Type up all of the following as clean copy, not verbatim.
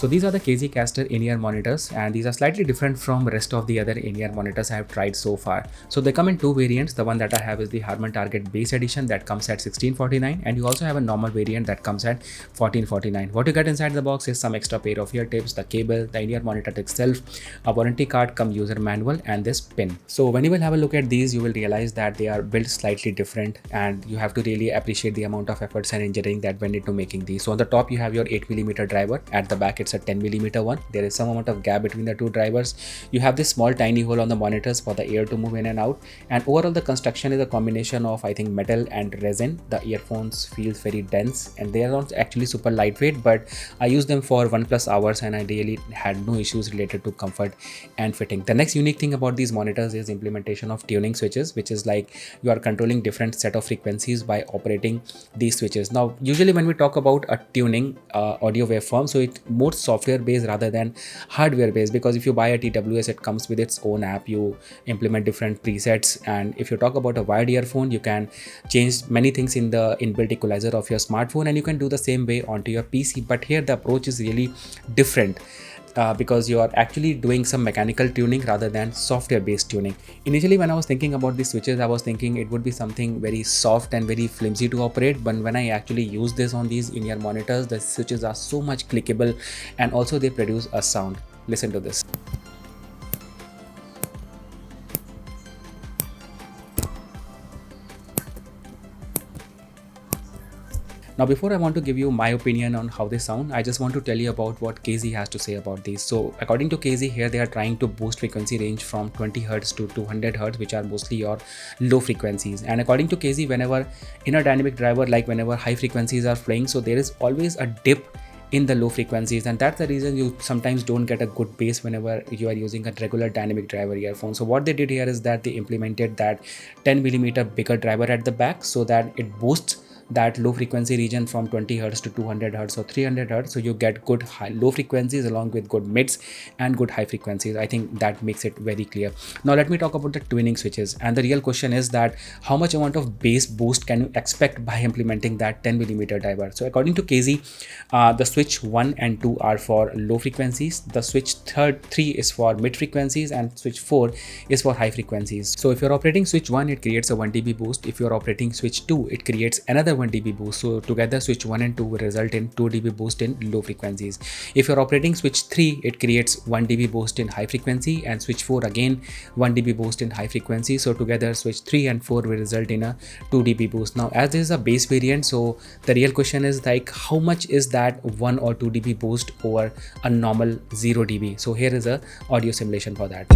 So these are the KZ CASTOR in-ear monitors, and these are slightly different from rest of the other in-ear monitors I have tried so far. So they come in two variants. The one that I have is the Harman Target Base Edition that comes at $1649, and you also have a normal variant that comes at $1449. What you get inside the box is some extra pair of ear tips, the cable, the in-ear monitor itself, a warranty card, come user manual, and this pin. So when you will have a look at these, you will realize that they are built slightly different, and you have to really appreciate the amount of efforts and engineering that went into making these. So on the top you have your 8mm driver, at the back it's a 10mm one. There is some amount of gap between the two drivers. You have this small tiny hole on the monitors for the air to move in and out, and overall the construction is a combination of, I think, metal and resin. The earphones feels very dense, and they are not actually super lightweight, but I used them for 1+ hours and I really had no issues related to comfort and fitting. The next unique thing about these monitors is implementation of tuning switches, which is like you are controlling different set of frequencies by operating these switches. Now usually when we talk about a tuning audio waveform, so it's more software based rather than hardware based, because if you buy a TWS, it comes with its own app, you implement different presets, and if you talk about a wired earphone, you can change many things in the inbuilt equalizer of your smartphone, and you can do the same way onto your PC. But here the approach is really different. Because you are actually doing some mechanical tuning rather than software based tuning. Initially when I was thinking about these switches, I was thinking it would be something very soft and very flimsy to operate, but when I actually use this on these in-ear monitors, the switches are so much clickable, and also they produce a sound. Listen to this. Now before I want to give you my opinion on how they sound, I just want to tell you about what KZ has to say about these. So according to KZ, here they are trying to boost frequency range from 20 Hz to 200 Hz, which are mostly your low frequencies. And according to KZ, whenever in a dynamic driver, like whenever high frequencies are playing, so there is always a dip in the low frequencies, and that's the reason you sometimes don't get a good bass whenever you are using a regular dynamic driver earphone. So what they did here is that they implemented that 10mm bigger driver at the back, so that it boosts that low frequency region from 20 Hz to 200 Hz or 300 Hz. So you get good low frequencies along with good mids and good high frequencies. I think that makes it very clear. Now let me talk about the tuning switches, and the real question is that how much amount of bass boost can you expect by implementing that 10mm driver. So according to KZ, the switch 1 and 2 are for low frequencies, the switch 3 is for mid frequencies, and switch 4 is for high frequencies. So if you're operating switch 1, it creates a 1 dB boost. If you're operating switch 2, it creates another 1 dB boost. So together switch 1 and 2 will result in 2 dB boost in low frequencies. If you're operating switch 3, it creates 1 dB boost in high frequency, and switch 4 again 1 dB boost in high frequency. So together switch 3 and 4 will result in a 2 dB boost. Now as this is a base variant, so the real question is like how much is that 1 or 2 dB boost over a normal 0 dB. So here is a audio simulation for that.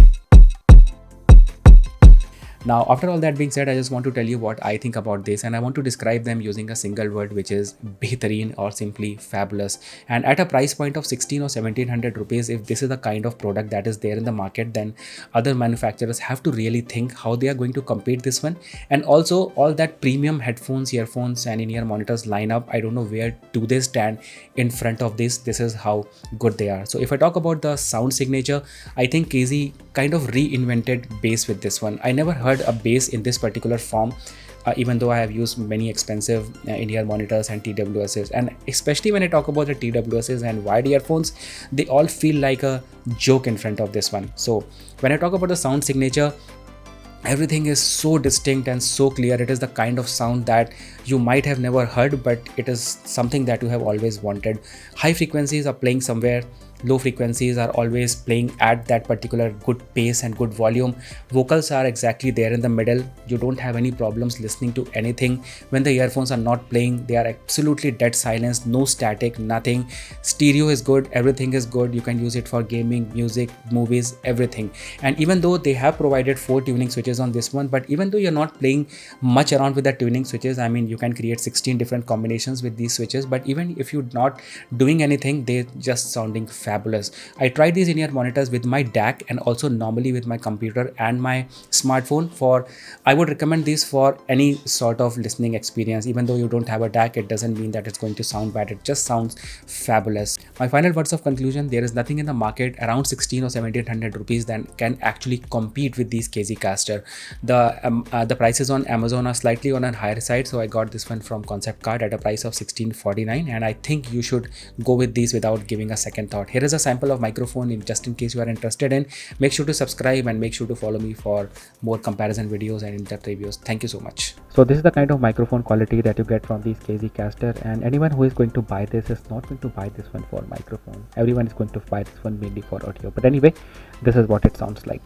Now, after all that being said, I just want to tell you what I think about this, and I want to describe them using a single word, which is behtareen, or simply fabulous. And at a price point of 16 or 1700 rupees, if this is the kind of product that is there in the market, then other manufacturers have to really think how they are going to compete this one. And also all that premium headphones, earphones, and in-ear monitors lineup, I don't know where do they stand in front of this. This is how good they are. So if I talk about the sound signature, I think KZ kind of reinvented bass with this one. I never heard a bass in this particular form, even though I have used many expensive in-ear monitors and TWSs, and especially when I talk about the TWSs and wired earphones, they all feel like a joke in front of this one. So when I talk about the sound signature, everything is so distinct and so clear. It is the kind of sound that you might have never heard, but it is something that you have always wanted. High frequencies are playing somewhere, low frequencies are always playing at that particular good pace and good volume. Vocals are exactly there in the middle. You don't have any problems listening to anything. When the earphones are not playing, they are absolutely dead silence, no static, nothing. Stereo is good, everything is good. You can use it for gaming, music, movies, everything. And even though they have provided 4 tuning switches on this one, but even though you're not playing much around with the tuning switches, I mean, you can create 16 different combinations with these switches, but even if you're not doing anything, they're just sounding fabulous. I tried these in-ear monitors with my DAC and also normally with my computer and my smartphone. I would recommend these for any sort of listening experience. Even though you don't have a DAC, it doesn't mean that it's going to sound bad. It just sounds fabulous. My final words of conclusion: there is nothing in the market around 16 or 1700 rupees that can actually compete with these KZ CASTOR. The prices on Amazon are slightly on a higher side, so I got this one from conceptkart at a price of 1649, and I think you should go with these without giving a second thought. here is a sample of microphone just in case you are interested in. Make sure to subscribe and make sure to follow me for more comparison videos and in-depth reviews. Thank you so much. So this is the kind of microphone quality that you get from these KZ CASTOR, and anyone who is going to buy this is not going to buy this one for microphone. Everyone is going to buy this one mainly for audio. But anyway, this is what it sounds like.